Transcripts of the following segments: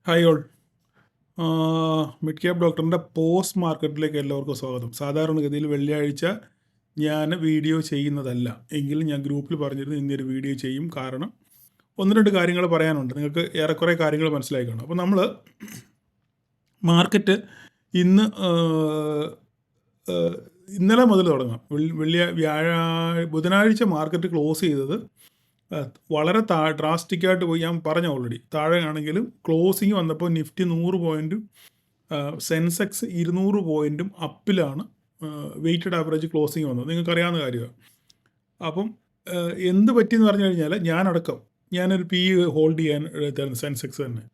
Hi all. Mid cap ഡോക്ടറിൻ്റെ post മാർക്കറ്റിലേക്ക് എല്ലാവർക്കും സ്വാഗതം. സാധാരണഗതിയിൽ വെള്ളിയാഴ്ച ഞാൻ വീഡിയോ ചെയ്യുന്നതല്ല, എങ്കിലും ഞാൻ ഗ്രൂപ്പിൽ പറഞ്ഞിരുന്നു ഇന്നൊരു വീഡിയോ ചെയ്യും. കാരണം ഒന്ന് രണ്ട് കാര്യങ്ങൾ പറയാനുണ്ട്. നിങ്ങൾക്ക് ഏറെക്കുറെ കാര്യങ്ങൾ മനസ്സിലായി കാണും. അപ്പോൾ നമ്മൾ മാർക്കറ്റ് ഇന്ന് ഇന്നലെ മുതൽ തുടങ്ങാം. ബുധനാഴ്ച മാർക്കറ്റ് ക്ലോസ് ചെയ്തത് വളരെ ഡ്രാസ്റ്റിക്കായിട്ട് പോയി. ഞാൻ പറഞ്ഞ ഓൾറെഡി താഴെയാണെങ്കിലും ക്ലോസിങ് വന്നപ്പോൾ നിഫ്റ്റി 100 പോയിൻറ്റും സെൻസെക്സ് 200 പോയിൻറ്റും അപ്പിലാണ് വെയ്റ്റഡ് ആവറേജ് ക്ലോസിങ് വന്നത്. നിങ്ങൾക്കറിയാവുന്ന കാര്യമാണ്. അപ്പം എന്ത് പറ്റിയെന്ന് പറഞ്ഞു കഴിഞ്ഞാൽ ഞാനൊരു പി ഹോൾഡ് ചെയ്യാൻ എടുത്തായിരുന്നു സെൻസെക്സ് തന്നെ.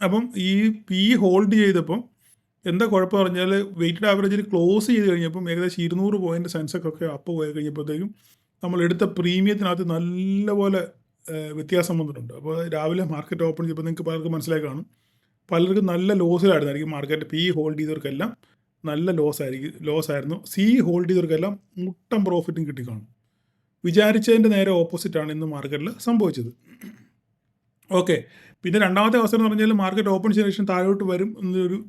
അപ്പം ഈ പി ഹോൾഡ് ചെയ്തപ്പം എന്താ കുഴപ്പം പറഞ്ഞാൽ വെയ്റ്റഡ് ആവറേജിൽ ക്ലോസ് ചെയ്ത് കഴിഞ്ഞപ്പം ഏകദേശം 200 പോയിൻറ്റ് സെൻസെക്സ് ഒക്കെ അപ്പ് പോയി കഴിഞ്ഞപ്പോഴത്തേക്കും നമ്മൾ എടുത്ത പ്രീമിയത്തിനകത്ത് നല്ലപോലെ വ്യത്യാസം വന്നിട്ടുണ്ട്. അപ്പോൾ രാവിലെ മാർക്കറ്റ് ഓപ്പൺ ചെയ്തപ്പോൾ നിങ്ങൾക്ക് പലർക്കും മനസ്സിലായി കാണും, പലർക്കും നല്ല ലോസിലായിരുന്നായിരിക്കും. മാർക്കറ്റ് പി ഹോൾഡ് ചെയ്തവർക്കെല്ലാം നല്ല ലോസായിരുന്നു. സി ഹോൾഡ് ചെയ്തവർക്കെല്ലാം മുട്ടം പ്രോഫിറ്റും കിട്ടിക്കാണും. വിചാരിച്ചതിൻ്റെ നേരെ ഓപ്പോസിറ്റാണ് ഇന്ന് മാർക്കറ്റിൽ സംഭവിച്ചത്. ഓക്കെ, പിന്നെ രണ്ടാമത്തെ അവസരം എന്ന് പറഞ്ഞാൽ മാർക്കറ്റ് ഓപ്പൺ ചെയ്ത ശേഷം താഴോട്ട് വരും എന്നൊരു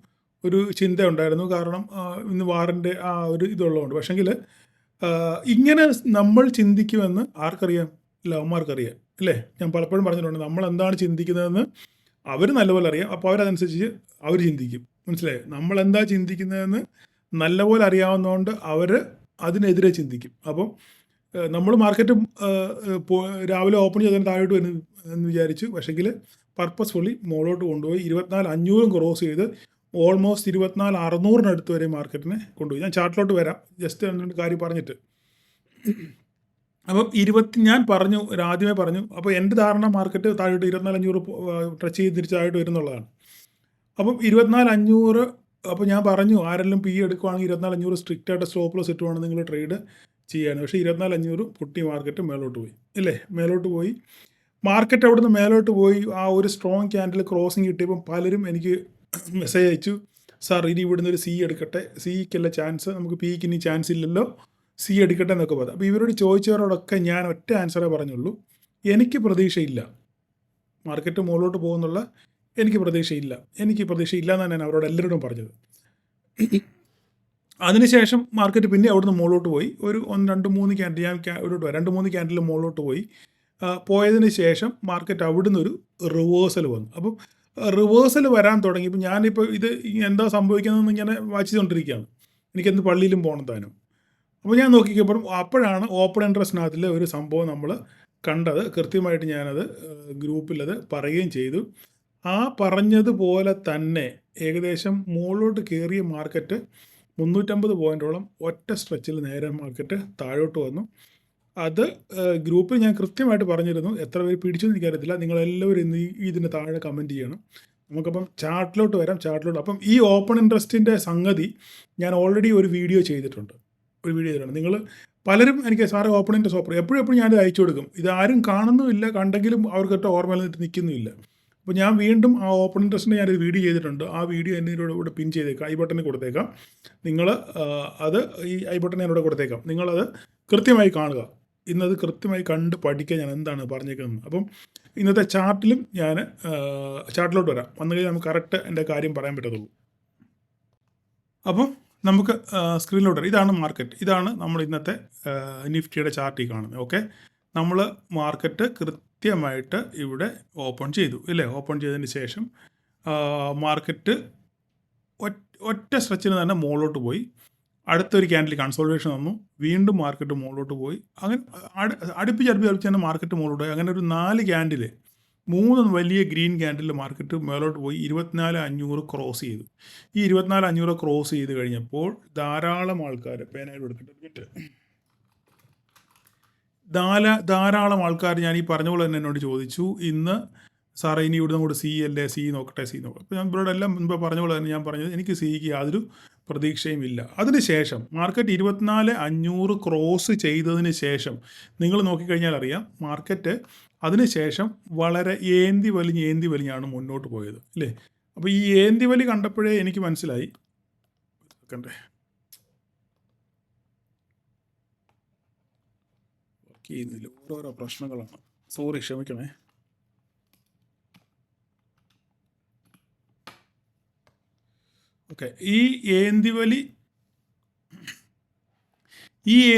ചിന്ത ഉണ്ടായിരുന്നു. കാരണം ഇന്ന് വാറിൻ്റെ ആ ഒരു ഇതുള്ളതുകൊണ്ട്. പക്ഷെങ്കിൽ ഇങ്ങനെ നമ്മൾ ചിന്തിക്കുമെന്ന് ആർക്കറിയാം? ലവന്മാർക്കറിയാം അല്ലേ? ഞാൻ പലപ്പോഴും പറഞ്ഞിട്ടുണ്ട്, നമ്മൾ എന്താണ് ചിന്തിക്കുന്നതെന്ന് അവർ നല്ലപോലെ അറിയാം. അപ്പോൾ അവരതനുസരിച്ച് അവർ ചിന്തിക്കും. മനസ്സിലായോ? നമ്മളെന്താ ചിന്തിക്കുന്നതെന്ന് നല്ലപോലെ അറിയാവുന്നതുകൊണ്ട് അവർ അതിനെതിരെ ചിന്തിക്കും. അപ്പം നമ്മൾ മാർക്കറ്റ് രാവിലെ ഓപ്പൺ ചെയ്തതിന് താഴോട്ട് വരുന്നു എന്ന് വിചാരിച്ചു. പക്ഷെങ്കിൽ പർപ്പസ്ഫുള്ളി മുകളിലോട്ട് കൊണ്ടുപോയി 24,500 ക്രോസ് ചെയ്ത് ഓൾമോസ്റ്റ് 24,600 വരെ മാർക്കറ്റിനെ കൊണ്ടുപോയി. ഞാൻ ചാർട്ടിലോട്ട് വരാം, ജസ്റ്റ് എന്നുള്ള കാര്യം പറഞ്ഞിട്ട്. അപ്പം ഞാൻ ആദ്യമേ പറഞ്ഞു, അപ്പോൾ എൻ്റെ ധാരണ മാർക്കറ്റ് താഴോട്ട് 24,500 ടച്ച് ചെയ്ത് തിരിച്ചായിട്ട് വരുന്നുള്ളതാണ്. അപ്പം 24,500. അപ്പോൾ ഞാൻ പറഞ്ഞു, ആരെല്ലാം പി എടുക്കുവാണെങ്കിൽ 24,500 സ്ട്രിക്റ്റായിട്ട് സ്റ്റോപ്പ് ലോസ് ഇട്ടുവാണ് നിങ്ങൾ ട്രേഡ് ചെയ്യാൻ. പക്ഷേ 24,500 പൊട്ടി മാർക്കറ്റ് മേലോട്ട് പോയി അല്ലേ? മേലോട്ട് പോയി മാർക്കറ്റ്. അവിടുന്ന് മേലോട്ട് പോയി ആ ഒരു സ്ട്രോങ് ക്യാൻഡിൽ ക്രോസിങ് കിട്ടിയപ്പം പലരും എനിക്ക് മെസ്സേജ് അയച്ചു, സാർ ഇനി ഇവിടുന്ന് ഒരു സി എടുക്കട്ടെ, സിക്കല്ല ചാൻസ്, നമുക്ക് പിക്ക് ഇനി ചാൻസ് ഇല്ലല്ലോ, സി എടുക്കട്ടെ എന്നൊക്കെ പറഞ്ഞു. അപ്പോൾ ഇവരോട് ചോദിച്ചവരോടൊക്കെ ഞാൻ ഒറ്റ ആൻസറേ പറഞ്ഞുള്ളൂ, എനിക്ക് പ്രതീക്ഷയില്ല മാർക്കറ്റ് മുകളിലോട്ട് പോകുന്നുള്ള. എനിക്ക് പ്രതീക്ഷയില്ല എന്നാണ് ഞാൻ അവരോട് എല്ലാവരോടും പറഞ്ഞത്. അതിനുശേഷം മാർക്കറ്റ് പിന്നെ അവിടുന്ന് മുകളിലോട്ട് പോയി ഒരു 2-3 ക്യാൻഡിൽ, ഞാൻ 2-3 ക്യാൻഡിൽ മുകളിലോട്ട് പോയതിന് ശേഷം മാർക്കറ്റ് അവിടുന്ന് ഒരു റിവേഴ്സൽ വന്നു. അപ്പം റിവേഴ്സൽ വരാൻ തുടങ്ങിയപ്പോൾ ഞാനിപ്പോൾ ഇത് എന്താ സംഭവിക്കുന്നതെന്ന് ഇങ്ങനെ വായിച്ചുകൊണ്ടിരിക്കുകയാണ്. എനിക്കെന്ത് പള്ളിയിലും പോകണം താനും. അപ്പോൾ ഞാൻ നോക്കിക്കപ്പോഴും അപ്പോഴാണ് ഓപ്പൺ ഇൻട്രസ്റ്റിനകത്തിൽ ഒരു സംഭവം നമ്മൾ കണ്ടത്. കൃത്യമായിട്ട് ഞാനത് ഗ്രൂപ്പിലത് പറയുകയും ചെയ്തു. ആ പറഞ്ഞതുപോലെ തന്നെ ഏകദേശം മുകളിലോട്ട് കയറിയ മാർക്കറ്റ് 350 പോയിൻറ്റോളം ഒറ്റ സ്ട്രെച്ചിൽ നേരെ മാർക്കറ്റ് താഴോട്ട് വന്നു. അത് ഗ്രൂപ്പിൽ ഞാൻ കൃത്യമായിട്ട് പറഞ്ഞിരുന്നു. എത്ര പേര് പിടിച്ചെന്ന് എനിക്കറിയത്തില്ല. നിങ്ങളെല്ലാവരും ഇന്ന് ഇതിന് താഴെ കമൻറ്റ് ചെയ്യണം. നമുക്കപ്പം ചാർട്ടിലോട്ട് വരാം. അപ്പം ഈ ഓപ്പൺ ഇൻട്രസ്റ്റിൻ്റെ സംഗതി ഞാൻ ഓൾറെഡി ഒരു വീഡിയോ ചെയ്തിട്ടുണ്ട്. നിങ്ങൾ പലരും എനിക്ക് സാറ് ഓപ്പൺ ഇൻട്രസ്റ്റ് എപ്പോഴും ഞാനത് അയച്ചു കൊടുക്കും. ഇതാരും കാണുന്നുമില്ല, കണ്ടെങ്കിലും അവർക്കൊട്ട് ഓർമ്മയിൽ നിൽക്കുന്നുമില്ല. അപ്പോൾ ഞാൻ വീണ്ടും ആ ഓപ്പൺ ഇൻട്രസ്റ്റിൻ്റെ ഞാനൊരു വീഡിയോ ചെയ്തിട്ടുണ്ട്. ആ വീഡിയോ ഇവിടെ പിൻ ചെയ്തേക്കാം, ഐ ബട്ടണിൽ കൊടുത്തേക്കാം. നിങ്ങൾ അത് ഈ ഐ ബട്ടൺ ഞാനിവിടെ കൊടുത്തേക്കാം. നിങ്ങളത് കൃത്യമായി കാണുക. ഇന്നത് കൃത്യമായി കണ്ട് പഠിക്കാൻ ഞാൻ എന്താണ് പറഞ്ഞേക്കുന്നത്. അപ്പം ഇന്നത്തെ ചാർട്ടിലും ഞാൻ ചാർട്ടിലോട്ട് വരാം. വന്നു കഴിഞ്ഞാൽ നമുക്ക് കറക്റ്റ് എൻ്റെ കാര്യം പറയാൻ പറ്റത്തുള്ളൂ. അപ്പം നമുക്ക് സ്ക്രീനിലോട്ട് വരാം. ഇതാണ് മാർക്കറ്റ്. ഇതാണ് നമ്മൾ ഇന്നത്തെ നിഫ്റ്റിയുടെ ചാർട്ടിൽ കാണുന്നത്. ഓക്കെ, നമ്മൾ മാർക്കറ്റ് കൃത്യമായിട്ട് ഇവിടെ ഓപ്പൺ ചെയ്തു ഇല്ലേ? ഓപ്പൺ ചെയ്തതിന് ശേഷം മാർക്കറ്റ് ഒറ്റ സ്ട്രെച്ചിന് തന്നെ മുകളിലോട്ട് പോയി. അടുത്തൊരു ക്യാൻഡിൽ കൺസോൾട്ടേഷൻ വന്നു, വീണ്ടും മാർക്കറ്റ് മുകളിലോട്ട് പോയി. അങ്ങനെ അടുപ്പിച്ച് തന്നെ മാർക്കറ്റ് മുകളിലോട്ട് പോയി. അങ്ങനെ ഒരു 4 ക്യാൻഡിൽ, 3 വലിയ ഗ്രീൻ ക്യാൻഡിൽ മാർക്കറ്റ് മേലോട്ട് പോയി 24,500 ക്രോസ് ചെയ്തു. ഈ 24,500 ക്രോസ് ചെയ്ത് കഴിഞ്ഞപ്പോൾ ധാരാളം ആൾക്കാർ, പേനായിട്ട് എടുക്കട്ടെ, ധാരാളം ആൾക്കാർ ഞാൻ ഈ പറഞ്ഞ പോലെ തന്നെ എന്നോട് ചോദിച്ചു, ഇന്ന് സാറേ ഇനി ഇവിടുന്ന് കൂടെ സി നോക്കട്ടെ. അപ്പോൾ ഞാൻ ഇവരോട് എല്ലാം മുൻപ് പറഞ്ഞ പോലെ തന്നെ ഞാൻ പറഞ്ഞത്, എനിക്ക് സിക്ക് യാതൊരു പ്രതീക്ഷയും ഇല്ല. അതിനുശേഷം മാർക്കറ്റ് 24,500 ക്രോസ് ചെയ്തതിന് ശേഷം നിങ്ങൾ നോക്കിക്കഴിഞ്ഞാൽ അറിയാം, മാർക്കറ്റ് അതിനുശേഷം വളരെ ഏന്തി വലിഞ്ഞാണ് മുന്നോട്ട് പോയത് അല്ലേ? അപ്പോൾ ഈ ഏന്തി വലി കണ്ടപ്പോഴേ എനിക്ക് മനസ്സിലായി, ചെയ്യുന്നില്ല, ഓരോരോ പ്രശ്നങ്ങളാണ്. സോറി, ക്ഷമിക്കണേ. ഓക്കെ, ഈ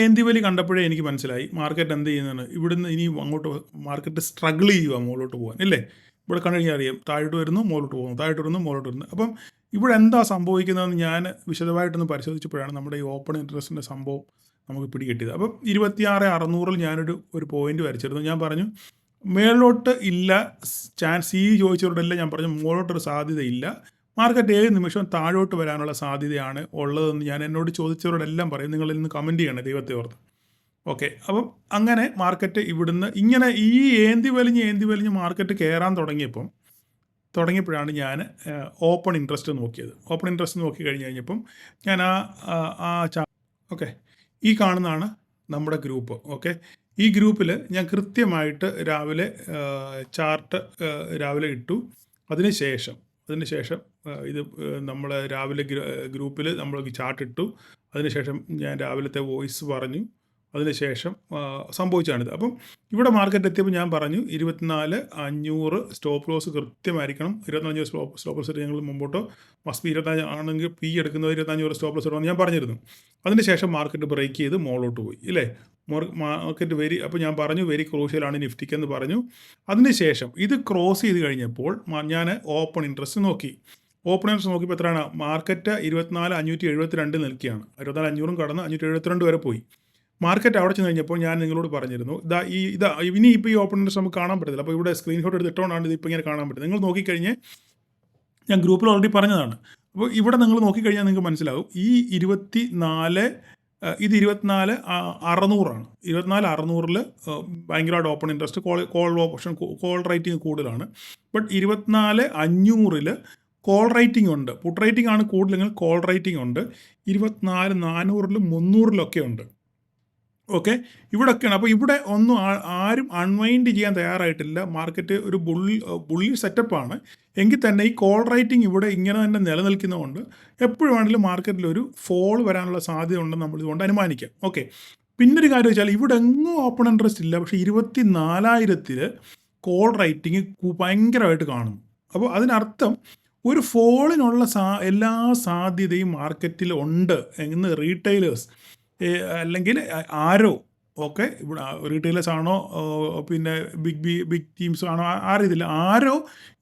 ഏന്തിവലി കണ്ടപ്പോഴേ എനിക്ക് മനസ്സിലായി മാർക്കറ്റ് എന്ത് ചെയ്യുന്നതാണ്. ഇവിടുന്ന് ഇനി അങ്ങോട്ട് മാർക്കറ്റ് സ്ട്രഗിൾ ചെയ്യുക മുകളിലോട്ട് പോകാൻ, ഇല്ലേ? ഇവിടെ കണ്ടു കഴിഞ്ഞാൽ അറിയാം, താഴോട്ട് വരുന്നു മുകളിലോട്ട് പോകുന്നു, താഴോട്ട് വരുന്നു മുകളിലോട്ട് വരുന്നു. അപ്പം ഇവിടെ എന്താ സംഭവിക്കുന്നതെന്ന് ഞാൻ വിശദമായിട്ടൊന്ന് പരിശോധിച്ചപ്പോഴാണ് നമ്മുടെ ഈ ഓപ്പൺ ഇൻട്രസ്റ്റിൻ്റെ സംഭവം നമുക്ക് പിടികിട്ടിയത്. അപ്പം 26,600 ഞാനൊരു പോയിന്റ് വരച്ചിരുന്നു. ഞാൻ പറഞ്ഞു മേളിലോട്ട് ഇല്ല ചാൻസ്. ഈ ചോദിച്ചവരോടെല്ലാം ഞാൻ പറഞ്ഞു മുകളിലോട്ടൊരു സാധ്യതയില്ല, മാർക്കറ്റ് ഏത് നിമിഷവും താഴോട്ട് വരാനുള്ള സാധ്യതയാണ് ഉള്ളതെന്ന് ഞാൻ എന്നോട് ചോദിച്ചവരോടെല്ലാം പറയും. നിങ്ങളിൽ നിന്ന് കമൻറ്റ് ചെയ്യണം, ദൈവത്തെ ഓർത്ത്. ഓക്കെ, അപ്പം അങ്ങനെ മാർക്കറ്റ് ഇവിടുന്ന് ഇങ്ങനെ ഈ ഏന്തി വലിഞ്ഞ് മാർക്കറ്റ് കയറാൻ തുടങ്ങിയപ്പോഴാണ് ഞാൻ ഓപ്പൺ ഇൻട്രസ്റ്റ് നോക്കിയത്. ഓപ്പൺ ഇൻട്രസ്റ്റ് നോക്കി കഴിഞ്ഞപ്പം ഞാൻ ഓക്കെ, ഈ കാണുന്നതാണ് നമ്മുടെ ഗ്രൂപ്പ്. ഓക്കെ, ഈ ഗ്രൂപ്പിൽ ഞാൻ കൃത്യമായിട്ട് രാവിലെ ചാർട്ട് രാവിലെ ഇട്ടു. അതിനുശേഷം ഇത് നമ്മൾ രാവിലെ ഗ്രൂപ്പിൽ നമ്മൾ ചാർട്ട് ഇട്ടു. അതിനുശേഷം ഞാൻ രാവിലത്തെ വോയിസ് പറഞ്ഞു. അതിനുശേഷം സംഭവിച്ചാണിത്. അപ്പം ഇവിടെ മാർക്കറ്റ് എത്തിയപ്പോൾ ഞാൻ പറഞ്ഞു 24,500 സ്റ്റോപ്പ് ലോസ് കൃത്യമായിരിക്കണം. 24,500 സ്റ്റോപ്പ് ലോസ് ഞങ്ങൾ മുമ്പോട്ടോ മസ്റ്റ് 25 ആണെങ്കിൽ പി എടുക്കുന്നത് 25,000 സ്റ്റോപ്പ് ലോസ് ഇടണമെന്ന് ഞാൻ പറഞ്ഞിരുന്നു. അതിനുശേഷം മാർക്കറ്റ് ബ്രേക്ക് ചെയ്ത് മുകളിലോട്ട് പോയി, ഇല്ലേ? മാർക്കറ്റ് അപ്പോൾ ഞാൻ പറഞ്ഞു വെരി ക്രൂഷ്യലാണ് നിഫ്റ്റിക്കെന്ന് പറഞ്ഞു. അതിനുശേഷം ഇത് ക്രോസ് ചെയ്ത് കഴിഞ്ഞപ്പോൾ ഞാൻ ഓപ്പൺ ഇൻട്രസ്റ്റ് നോക്കി. ഓപ്പൺ ഇൻട്രസ്റ്റ് നോക്കിയപ്പോൾ എത്രയാണ്? മാർക്കറ്റ് 24,572 നിൽക്കുകയാണ്. 24,500 കടന്ന് 572 വരെ പോയി. മാർക്കറ്റ് അവിടെ ചെന്ന് കഴിഞ്ഞപ്പോൾ ഞാൻ നിങ്ങളോട് പറഞ്ഞിരുന്നു ഇനി ഇപ്പോൾ ഈ ഓപ്പൺ ഇൻട്രസ്റ്റ് നമുക്ക് കാണാൻ പറ്റത്തില്ല. അപ്പോൾ ഇവിടെ സ്ക്രീൻഷോട്ട് എടുത്തിട്ടുകൊണ്ടാണ് ഇതിപ്പോൾ ഇങ്ങനെ കാണാൻ പറ്റുന്നത്. നിങ്ങൾ നോക്കിക്കഴിഞ്ഞ് ഞാൻ ഗ്രൂപ്പിൽ ഓൾറെഡി പറഞ്ഞതാണ്. അപ്പോൾ ഇവിടെ നിങ്ങൾ നോക്കിക്കഴിഞ്ഞാൽ നിങ്ങൾക്ക് മനസ്സിലാവും ഈ 24,600 24,600 ഭയങ്കരമായിട്ട് open interest call option call rating കൂടുതലാണ്. ബട്ട് 24,500 കോൾ റേറ്റിംഗ് ഉണ്ട്. പുട്ട് റേറ്റിംഗ് ആണ് കൂടുതലെങ്കിൽ കോൾ റേറ്റിംഗ് ഉണ്ട്. 24,400 300 ഉണ്ട്. ഓക്കെ, ഇവിടെയൊക്കെയാണ്. അപ്പോൾ ഇവിടെ ഒന്നും ആരും അൺവൈൻഡ് ചെയ്യാൻ തയ്യാറായിട്ടില്ല. മാർക്കറ്റ് ഒരു ബുള്ളി സെറ്റപ്പാണ്. എങ്കിൽ തന്നെ ഈ കോൾ റേറ്റിംഗ് ഇവിടെ ഇങ്ങനെ തന്നെ നിലനിൽക്കുന്നതുകൊണ്ട് എപ്പോഴും വേണമെങ്കിലും മാർക്കറ്റിൽ ഒരു ഫോൾ വരാനുള്ള സാധ്യത ഉണ്ടെന്ന് നമ്മൾ ഇതുകൊണ്ട് അനുമാനിക്കാം. ഓക്കെ, പിന്നൊരു കാര്യം വെച്ചാൽ ഇവിടെ എങ്ങും ഓപ്പൺ ഇൻട്രസ്റ്റ് ഇല്ല, പക്ഷേ 24,000 കോൾ റേറ്റിംഗ് ഭയങ്കരമായിട്ട് കാണുന്നു. അപ്പോൾ അതിനർത്ഥം ഒരു ഫോളിനുള്ള എല്ലാ സാധ്യതയും മാർക്കറ്റിൽ ഉണ്ട് എന്ന് റീറ്റെയിലേഴ്സ് അല്ലെങ്കിൽ ആരോ, ഓക്കെ, ഇവിടെ റീറ്റെയിലേഴ്സ് ആണോ പിന്നെ ബിഗ് ടീംസ് ആണോ അറിയത്തില്ല, ആരോ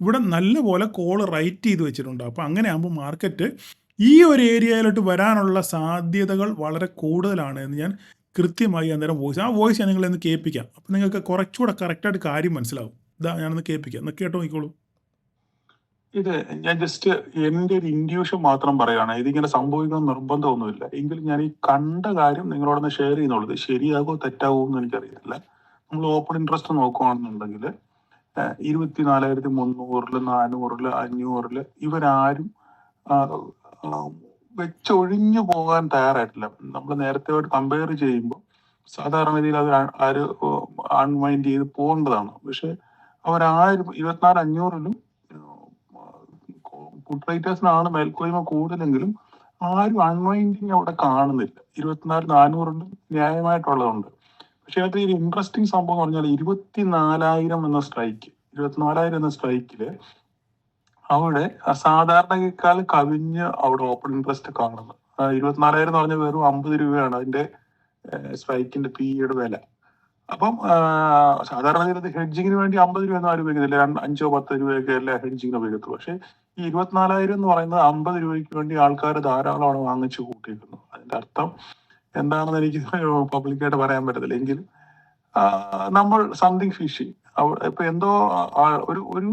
ഇവിടെ നല്ലപോലെ കോൾ റൈറ്റ് ചെയ്ത് വെച്ചിട്ടുണ്ട്. അപ്പോൾ അങ്ങനെ ആകുമ്പോൾ മാർക്കറ്റ് ഈ ഒരു ഏരിയയിലോട്ട് വരാനുള്ള സാധ്യതകൾ വളരെ കൂടുതലാണ് എന്ന് ഞാൻ കൃത്യമായി അന്നേരം വോയിസ് ഞാൻ നിങ്ങളൊന്ന് കേൾപ്പിക്കാം. അപ്പോൾ നിങ്ങൾക്ക് കുറച്ചുകൂടെ കറക്റ്റായിട്ട് കാര്യം മനസ്സിലാവും. ഞാനൊന്ന് കേൾപ്പിക്കാം, ഒന്ന് കേട്ടോ നോക്കിക്കോളൂ. ഇത് ഞാൻ ജസ്റ്റ് എൻ്റെ ഒരു ഇൻഡ്യൂഷൻ മാത്രം പറയുകയാണ്. ഇതിങ്ങനെ സംഭവിക്കണം നിർബന്ധമൊന്നുമില്ല. എങ്കിലും ഞാൻ ഈ കണ്ട കാര്യം നിങ്ങളോടൊന്ന് ഷെയർ ചെയ്യുന്നുള്ളത്. ശരിയാകോ തെറ്റാവോ എന്ന് എനിക്കറിയത്തില്ല. നമ്മൾ ഓപ്പൺ ഇൻട്രസ്റ്റ് നോക്കുകയാണെന്നുണ്ടെങ്കിൽ 24,300 400 500 ഇവരാരും വെച്ചൊഴിഞ്ഞു പോകാൻ തയ്യാറായിട്ടില്ല. നമ്മൾ നേരത്തെ കമ്പയർ ചെയ്യുമ്പോൾ സാധാരണ രീതിയിൽ അത് അൺവൈൻഡ് ചെയ്ത് പോകേണ്ടതാണ്. പക്ഷെ അവരാരും 24,500 പുട്ട് റൈറ്റേഴ്സിനാണ് മേൽക്കോയ്മ കൂടുതലെങ്കിലും ആരും അൺവൈൻഡിങ് അവിടെ കാണുന്നില്ല. 24,400 ന്യായമായിട്ടുള്ളതുണ്ട്. പക്ഷെ അതിനകത്ത് ഒരു ഇൻട്രസ്റ്റിംഗ് സംഭവം എന്ന് പറഞ്ഞാൽ 24,000 എന്ന സ്ട്രൈക്ക് 24,000 എന്ന സ്ട്രൈക്കില് അവിടെ സാധാരണക്കാൾ കവിഞ്ഞ് അവിടെ ഓപ്പൺ ഇൻട്രസ്റ്റ് കാണുന്നു. 24,000 എന്ന് പറഞ്ഞാൽ വെറും 50 രൂപയാണ് അതിന്റെ സ്ട്രൈക്കിന്റെ പിയുടെ വില. അപ്പം സാധാരണ ഹെഡ്ജിങ്ങിന് വേണ്ടി 50 രൂപ ഒന്നും ആരും ഉപയോഗിക്കുന്നില്ല. 5-10 രൂപയൊക്കെ അല്ലേ ഹെഡ്ജിങ്ങിന് ഉപയോഗിക്കത്തുള്ളൂ. പക്ഷെ ഈ 24,000 എന്ന് പറയുന്നത് 50 രൂപയ്ക്ക് വേണ്ടി ആൾക്കാർ ധാരാളമാണ് വാങ്ങിച്ചു കൂട്ടിയിരിക്കുന്നത്. അതിന്റെ അർത്ഥം എന്താണെന്ന് എനിക്ക് പബ്ലിക്കായിട്ട് പറയാൻ പറ്റത്തില്ല. എങ്കിലും നമ്മൾ സംതിങ് ഫിഷി ഇപ്പൊ എന്തോ ഒരു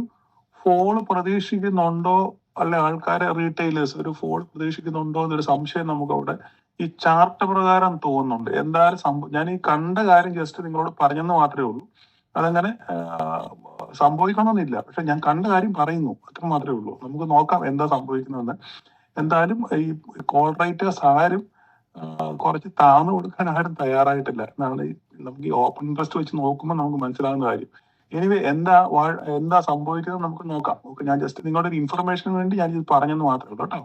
ഫോള് പ്രതീക്ഷിക്കുന്നുണ്ടോ, അല്ലെ ആൾക്കാരെ റീറ്റെയിലേഴ്സ് ഒരു ഫോള് പ്രതീക്ഷിക്കുന്നുണ്ടോ എന്നൊരു സംശയം നമുക്ക് അവിടെ ഈ ചാർട്ട് പ്രകാരം തോന്നുന്നുണ്ട്. എന്തായാലും ഞാൻ ഈ കണ്ട കാര്യം ജസ്റ്റ് നിങ്ങളോട് പറഞ്ഞെന്ന് മാത്രമേ ഉള്ളൂ. അതങ്ങനെ സംഭവിക്കണമെന്നില്ല. പക്ഷെ ഞാൻ കണ്ട കാര്യം പറയുന്നു, അത്ര മാത്രമേ ഉള്ളൂ. നമുക്ക് നോക്കാം എന്താ സംഭവിക്കുന്നതെന്ന്. എന്തായാലും ഈ കോൾ റൈറ്റേഴ്സ് ആരും കുറച്ച് താഴ്ന്നു കൊടുക്കാൻ ആരും തയ്യാറായിട്ടില്ല എന്നാണ് നമുക്ക് ഈ ഓപ്പൺ ഇൻട്രസ്റ്റ് വെച്ച് നോക്കുമ്പോൾ നമുക്ക് മനസ്സിലാകുന്ന കാര്യം. എനിവേ എന്താ സംഭവിക്കുന്നത് നമുക്ക് നോക്കാം. ഓക്കെ, ഞാൻ ജസ്റ്റ് നിങ്ങളുടെ ഒരു ഇൻഫർമേഷന് വേണ്ടി ഞാൻ ഇത് പറഞ്ഞെന്ന് മാത്രമേ ഉള്ളൂ കേട്ടോ.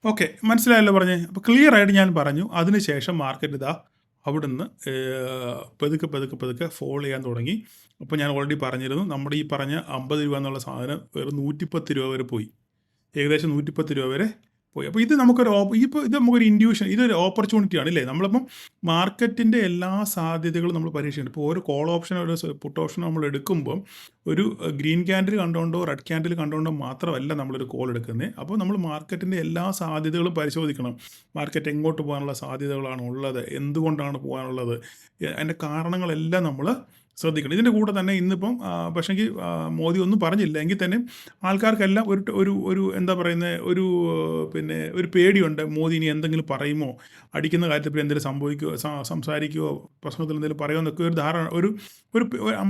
ഓക്കെ, മനസ്സിലായല്ലോ പറഞ്ഞേ. അപ്പോൾ ക്ലിയർ ആയിട്ട് ഞാൻ പറഞ്ഞു. അതിനുശേഷം മാർക്കറ്റ് അവിടുന്ന് പതുക്കെ ഫോൾ ചെയ്യാൻ തുടങ്ങി. അപ്പോൾ ഞാൻ ഓൾറെഡി പറഞ്ഞിരുന്നു, നമ്മുടെ ഈ പറഞ്ഞ 50 രൂപ എന്നുള്ള സാധനം വെറും 110 രൂപ വരെ പോയി. ഏകദേശം 110 രൂപ വരെ പോയി. അപ്പോൾ ഇത് നമുക്കൊരു ഇൻഡ്യൂഷൻ, ഇതൊരു ഓപ്പർച്യൂണിറ്റിയാണ് ഇല്ലേ. നമ്മളിപ്പം മാർക്കറ്റിൻ്റെ എല്ലാ സാധ്യതകളും നമ്മൾ പരീക്ഷിക്കുന്നുണ്ട്. ഇപ്പോൾ ഒരു കോൾ ഓപ്ഷൻ, ഒരു പുട്ട് ഓപ്ഷൻ നമ്മൾ എടുക്കുമ്പം ഒരു ഗ്രീൻ ക്യാൻഡിൽ കണ്ടുകൊണ്ടോ റെഡ് ക്യാൻഡിൽ കണ്ടുകൊണ്ടോ മാത്രമല്ല നമ്മളൊരു കോൾ എടുക്കുന്നത്. അപ്പോൾ നമ്മൾ മാർക്കറ്റിൻ്റെ എല്ലാ സാധ്യതകളും പരിശോധിക്കണം. മാർക്കറ്റ് എങ്ങോട്ട് പോകാനുള്ള സാധ്യതകളാണ് ഉള്ളത്, എന്തുകൊണ്ടാണ് പോകാനുള്ളത്, അതിൻ്റെ കാരണങ്ങളെല്ലാം നമ്മൾ ശ്രദ്ധിക്കണം. ഇതിൻ്റെ കൂടെ തന്നെ ഇന്നിപ്പം പക്ഷേങ്കിൽ മോദി ഒന്നും പറഞ്ഞില്ല എങ്കിൽ തന്നെ ആൾക്കാർക്കെല്ലാം ഒരു എന്താ പറയുന്നത്, ഒരു പേടിയുണ്ട്. മോദി ഇനി എന്തെങ്കിലും പറയുമോ, അടിക്കുന്ന കാര്യത്തിൽ എന്തെങ്കിലും സംസാരിക്കുമോ, പ്രശ്നത്തിൽ എന്തെങ്കിലും പറയുമോ എന്നൊക്കെ ഒരു ധാരണ, ഒരു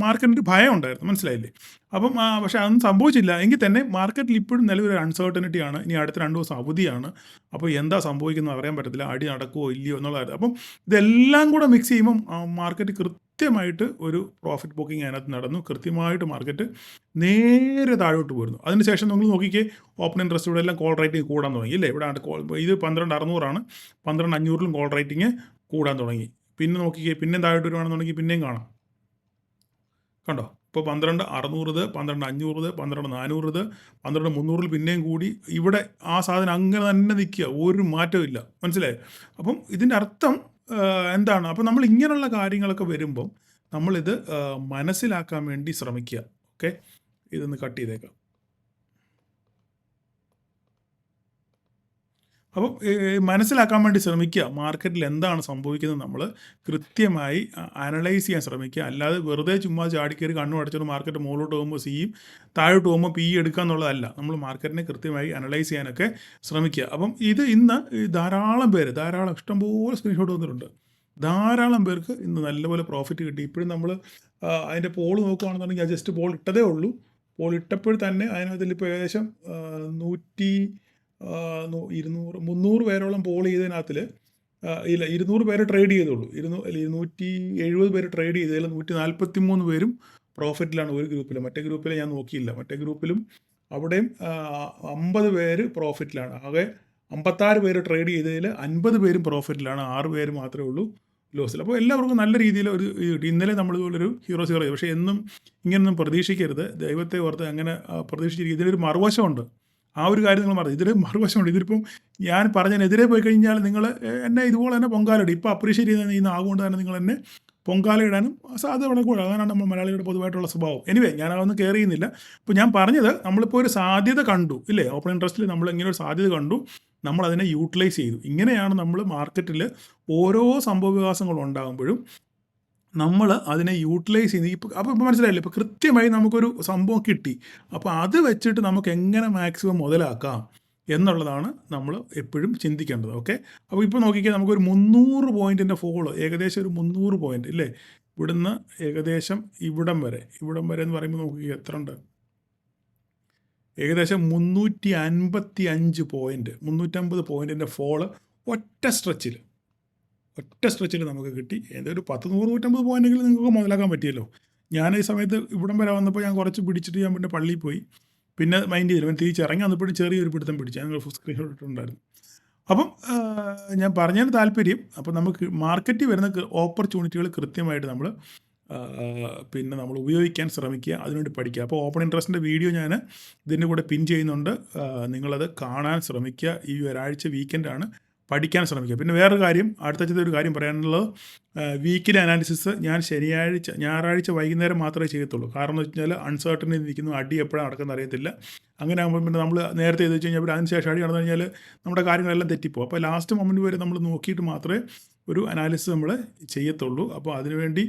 മാർക്കറ്റിന് ഭയം ഉണ്ടായിരുന്നു, മനസ്സിലായില്ലേ. അപ്പം പക്ഷേ അതൊന്നും സംഭവിച്ചില്ല. എങ്കിൽ തന്നെ മാർക്കറ്റിൽ ഇപ്പോഴും നിലവിലൊരു അൺസർട്ടനിറ്റിയാണ്. ഇനി അടുത്ത 2 ദിവസം അവധിയാണ്. അപ്പോൾ എന്താ സംഭവിക്കുന്നത് അറിയാൻ പറ്റത്തില്ല, അടി നടക്കുമോ ഇല്ലയോ എന്നുള്ളതായിരുന്നു. അപ്പം ഇതെല്ലാം കൂടെ മിക്സ് ചെയ്യുമ്പം മാർക്കറ്റ് കൃത്യമായിട്ട് ഒരു പ്രോഫിറ്റ് ബുക്കിംഗ് അതിനകത്ത് നടന്നു. കൃത്യമായിട്ട് മാർക്കറ്റ് നേരെ താഴോട്ട് പോയിരുന്നു. അതിനുശേഷം നിങ്ങൾ നോക്കിക്കേ, ഓപ്പൺ ഇൻട്രസ്റ്റ് ഇവിടെ എല്ലാം കോൾ റേറ്റിംഗ് കൂടാൻ തുടങ്ങി ഇല്ലേ. ഇവിടെ ഇത് 12,600 12,500 കോൾ റേറ്റിംഗ് കൂടാൻ തുടങ്ങി. പിന്നെ നോക്കിക്കേ, പിന്നെ താഴോട്ട് വരുവാണെന്നുണ്ടെങ്കിൽ പിന്നെയും കാണാം, കണ്ടോ. ഇപ്പോൾ 12,600, 12,500, 12,400, 12,300 പിന്നെയും കൂടി. ഇവിടെ ആ സാധനം അങ്ങനെ തന്നെ നിൽക്കുക, ഒരു മാറ്റവും ഇല്ല, മനസ്സിലായോ. അപ്പം ഇതിൻ്റെ അർത്ഥം എന്താണ്? അപ്പോൾ നമ്മൾ ഇങ്ങനെയുള്ള കാര്യങ്ങളൊക്കെ വരുമ്പം നമ്മളിത് മനസ്സിലാക്കാൻ വേണ്ടി ശ്രമിക്കുക. ഓക്കെ, ഇതൊന്ന് കട്ട് ചെയ്തേക്കാം. അപ്പം മനസ്സിലാക്കാൻ വേണ്ടി ശ്രമിക്കുക, മാർക്കറ്റിൽ എന്താണ് സംഭവിക്കുന്നത് നമ്മൾ കൃത്യമായി അനലൈസ് ചെയ്യാൻ ശ്രമിക്കുക. അല്ലാതെ വെറുതെ ചുമ്മാ ചാടിക്കയറി കണ്ണു അടച്ചിട്ട് മാർക്കറ്റ് മുകളിലോട്ട് പോകുമ്പോൾ സിയും താഴോട്ട് പോകുമ്പോൾ പി എടുക്കുക എന്നുള്ളതല്ല. നമ്മൾ മാർക്കറ്റിനെ കൃത്യമായി അനലൈസ് ചെയ്യാനൊക്കെ ശ്രമിക്കുക. അപ്പം ഇത് ഇന്ന് ധാരാളം ഇഷ്ടംപോലെ സ്ക്രീൻഷോട്ട് വന്നിട്ടുണ്ട്. ധാരാളം പേർക്ക് ഇന്ന് നല്ലപോലെ പ്രോഫിറ്റ് കിട്ടി. ഇപ്പോഴും നമ്മൾ അതിൻ്റെ പോൾ നോക്കുകയാണെന്നുണ്ടെങ്കിൽ ജസ്റ്റ് പോൾ ഇട്ടതേ ഉള്ളൂ. പോൾ ഇട്ടപ്പോൾ തന്നെ അതിനകത്തിൽ ഇപ്പോൾ ഏകദേശം 300 പേരോളം പോൾ ചെയ്തതിനകത്തിൽ 200 പേര് ട്രേഡ് ചെയ്തുള്ളൂ. 270 പേര് ട്രേഡ് ചെയ്തതിൽ 143 പേരും പ്രോഫിറ്റിലാണ് ഒരു ഗ്രൂപ്പിൽ. മറ്റേ ഗ്രൂപ്പിൽ ഞാൻ നോക്കിയില്ല. മറ്റേ ഗ്രൂപ്പിലും അവിടെയും 50 പേര് പ്രോഫിറ്റിലാണ്. ആകെ 56 പേര് ട്രേഡ് ചെയ്തതിൽ 50 പേരും പ്രോഫിറ്റിലാണ്, 6 പേര് മാത്രമേ ഉള്ളൂ ലോസിൽ. അപ്പോൾ എല്ലാവർക്കും നല്ല രീതിയിൽ ഒരു ഇന്നലെ നമ്മളിതുപോലൊരു ഹീറോ ചെയ്തു. പക്ഷേ എന്നും ഇങ്ങനൊന്നും പ്രതീക്ഷിക്കരുത്, ദൈവത്തെ ഓർത്ത് അങ്ങനെ പ്രതീക്ഷിച്ചിരിക്കും. ഇതിനൊരു മറുവശമുണ്ട്, ആ ഒരു കാര്യം നിങ്ങൾ മറന്നു. ഇതിൽ മറുവശമുണ്ട്. ഇതിലിപ്പം ഞാൻ പറഞ്ഞതിനെതിരെ പോയി കഴിഞ്ഞാൽ നിങ്ങൾ എന്നെ ഇതുപോലെ തന്നെ പൊങ്കാലയിടും. ഇപ്പോൾ അപ്രീഷിയേറ്റ് ചെയ്യുന്ന ഈ നാവുകൊണ്ട് തന്നെ നിങ്ങൾ എന്നെ പൊങ്കാലയിടാനും സാധ്യത വളരെ കൂടുതൽ. അതാണ് നമ്മൾ മലയാളികളുടെ പൊതുവായിട്ടുള്ള സ്വഭാവം. എനിവേ, ഞാൻ അതൊന്നും കെയർ ചെയ്യുന്നില്ല. ഇപ്പോൾ ഞാൻ പറഞ്ഞത്, നമ്മളിപ്പോൾ ഒരു സാധ്യത കണ്ടു ഇല്ലേ, ഓപ്പൺ ഇൻട്രസ്റ്റിൽ നമ്മൾ ഇങ്ങനെ ഒരു സാധ്യത കണ്ടു, നമ്മളതിനെ യൂട്ടിലൈസ് ചെയ്തു. ഇങ്ങനെയാണ് നമ്മൾ മാർക്കറ്റിൽ ഓരോ സംഭവവികാസങ്ങൾ ഉണ്ടാകുമ്പോഴും നമ്മൾ അതിനെ യൂട്ടിലൈസ് ചെയ്ത് അപ്പോൾ മനസ്സിലായില്ലേ, ഇപ്പോൾ കൃത്യമായി നമുക്കൊരു സംഭവം കിട്ടി. അപ്പോൾ അത് വെച്ചിട്ട് നമുക്ക് എങ്ങനെ മാക്സിമം മുതലാക്കാം എന്നുള്ളതാണ് നമ്മൾ എപ്പോഴും ചിന്തിക്കേണ്ടത്. ഓക്കെ, അപ്പോൾ ഇപ്പോൾ നോക്കിക്കാൻ നമുക്കൊരു 300 പോയിൻറ്റിൻ്റെ ഫോള്, ഏകദേശം ഒരു 300 പോയിൻറ്റ് ഇല്ലേ, ഇവിടുന്ന് ഏകദേശം ഇവിടം വരെ എന്ന് പറയുമ്പോൾ നോക്കി എത്ര ഉണ്ട്, ഏകദേശം 355 പോയിൻറ്റ്, 350 പോയിൻറ്റിൻ്റെ ഫോള് ഒറ്റ സ്ട്രെച്ചിൽ നമുക്ക് കിട്ടി. ഏതൊരു 100-150 പോയിൻറ്റെങ്കിലും നിങ്ങൾക്ക് മുതലാക്കാൻ പറ്റിയല്ലോ. ഞാൻ ഈ സമയത്ത് ഇവിടം വരെ വന്നപ്പോൾ ഞാൻ കുറച്ച് പിടിച്ചിട്ട് ഞാൻ പിന്നെ പള്ളിയിൽ പോയി, പിന്നെ മൈൻഡ് ചെയ്തില്ല. പിന്നെ തിരിച്ചിറങ്ങി വന്നപ്പോഴും ചെറിയൊരു പിടുത്തം പിടിച്ചു. ഞാൻ സ്ക്രീൻഷോട്ട് ഇട്ടിട്ടുണ്ടായിരുന്നു. അപ്പം ഞാൻ പറഞ്ഞതിന് താല്പര്യം, അപ്പോൾ നമുക്ക് മാർക്കറ്റിൽ വരുന്ന ഓപ്പർച്യൂണിറ്റികൾ കൃത്യമായിട്ട് നമ്മൾ നമ്മൾ ഉപയോഗിക്കാൻ ശ്രമിക്കുക, അതിനുവേണ്ടി പഠിക്കുക. അപ്പോൾ ഓപ്പൺ ഇൻട്രസ്റ്റിൻ്റെ വീഡിയോ ഞാൻ ഇതിൻ്റെ കൂടെ പിൻ ചെയ്യുന്നുണ്ട്, നിങ്ങളത് കാണാൻ ശ്രമിക്കുക. ഈ ഒരാഴ്ച വീക്കെൻഡാണ്, പഠിക്കാൻ ശ്രമിക്കുക. പിന്നെ വേറൊരു കാര്യം, അടുത്ത ഒരു കാര്യം പറയാനുള്ളത്, വീക്കിലി അനാലിസിസ് ഞാൻ ഞായറാഴ്ച വൈകുന്നേരം മാത്രമേ ചെയ്യത്തുള്ളൂ. കാരണം എന്ന് വെച്ച് കഴിഞ്ഞാൽ അൺസർട്ടനിൽ നിൽക്കുന്നു, അടി എപ്പോഴാണ് നടക്കുന്നത് അറിയത്തില്ല. അങ്ങനെ ആകുമ്പോൾ പിന്നെ നമ്മൾ നേരത്തെ ചെയ്ത് വെച്ച് കഴിഞ്ഞാൽ പിന്നെ അതിന് ശേഷം അടി നടന്നു കഴിഞ്ഞാൽ നമ്മുടെ കാര്യങ്ങളെല്ലാം തെറ്റിപ്പോകും. അപ്പോൾ ലാസ്റ്റ് മൊമെൻറ്റ് വരെ നമ്മൾ നോക്കിയിട്ട് മാത്രമേ ഒരു അനാലിസിസ് നമ്മൾ ചെയ്യത്തുള്ളൂ. അപ്പോൾ അതിനുവേണ്ടി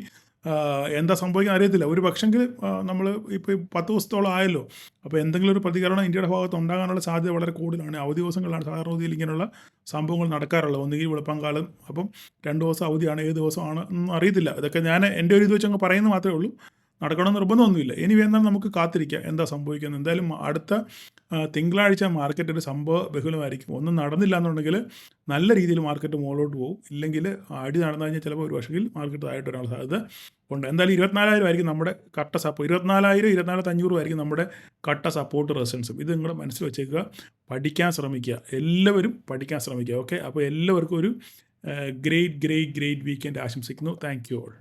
എന്താ സംഭവിക്കാൻ അറിയത്തില്ല. ഒരു പക്ഷെങ്കിൽ നമ്മൾ ഇപ്പോൾ 10 ദിവസത്തോളം ആയല്ലോ, അപ്പോൾ എന്തെങ്കിലും ഒരു പ്രതികരണം ഇന്ത്യയുടെ ഭാഗത്ത് ഉണ്ടാകാനുള്ള സാധ്യത വളരെ കൂടുതലാണ്. അവധി ദിവസങ്ങളിലാണ് സാധാരണ രീതിയിൽ ഇങ്ങനെയുള്ള സംഭവങ്ങൾ നടക്കാറുള്ളത്. ഒന്നുകിൽ വെളുപ്പംകാലം, അപ്പം 2 ദിവസം അവധിയാണ്, ഏത് ദിവസമാണ് ഒന്നും അറിയത്തില്ല. ഇതൊക്കെ ഞാൻ എൻ്റെ ഒരു ഇത് വെച്ച് അങ്ങ് പറയുന്നത് മാത്രമേ ഉള്ളൂ, നടക്കണമെന്ന് നിർബന്ധമൊന്നുമില്ല. ഇനി എന്നാൽ നമുക്ക് കാത്തിരിക്കാം എന്താ സംഭവിക്കുന്നത്. എന്തായാലും അടുത്ത തിങ്കളാഴ്ച മാർക്കറ്റ് ഒരു സംഭവ ബഹുലമായിരിക്കും. ഒന്നും നടന്നില്ല എന്നുണ്ടെങ്കിൽ നല്ല രീതിയിൽ മാർക്കറ്റ് മുകളിലോട്ട് പോകും. ഇല്ലെങ്കിൽ അടി നടന്നു കഴിഞ്ഞാൽ ചിലപ്പോൾ ഒരു വർഷത്തിൽ മാർക്കറ്റ് താഴോട്ട് വരാനുള്ള സാധ്യത ഉണ്ട്. എന്തായാലും 24,000 ആയിരിക്കും നമ്മുടെ കട്ട സപ്പോർട്ട്, 24,000 24,500 ആയിരിക്കും നമ്മുടെ കട്ട സപ്പോർട്ട് റെസിസ്റ്റൻസും. ഇത് നിങ്ങളുടെ മനസ്സിൽ വെച്ചേക്കുക, പഠിക്കാൻ ശ്രമിക്കുക, എല്ലാവരും പഠിക്കാൻ ശ്രമിക്കുക. ഓക്കെ, അപ്പോൾ എല്ലാവർക്കും ഒരു ഗ്രേറ്റ് വീക്കെൻഡ് ആശംസിക്കുന്നു. Thank you all.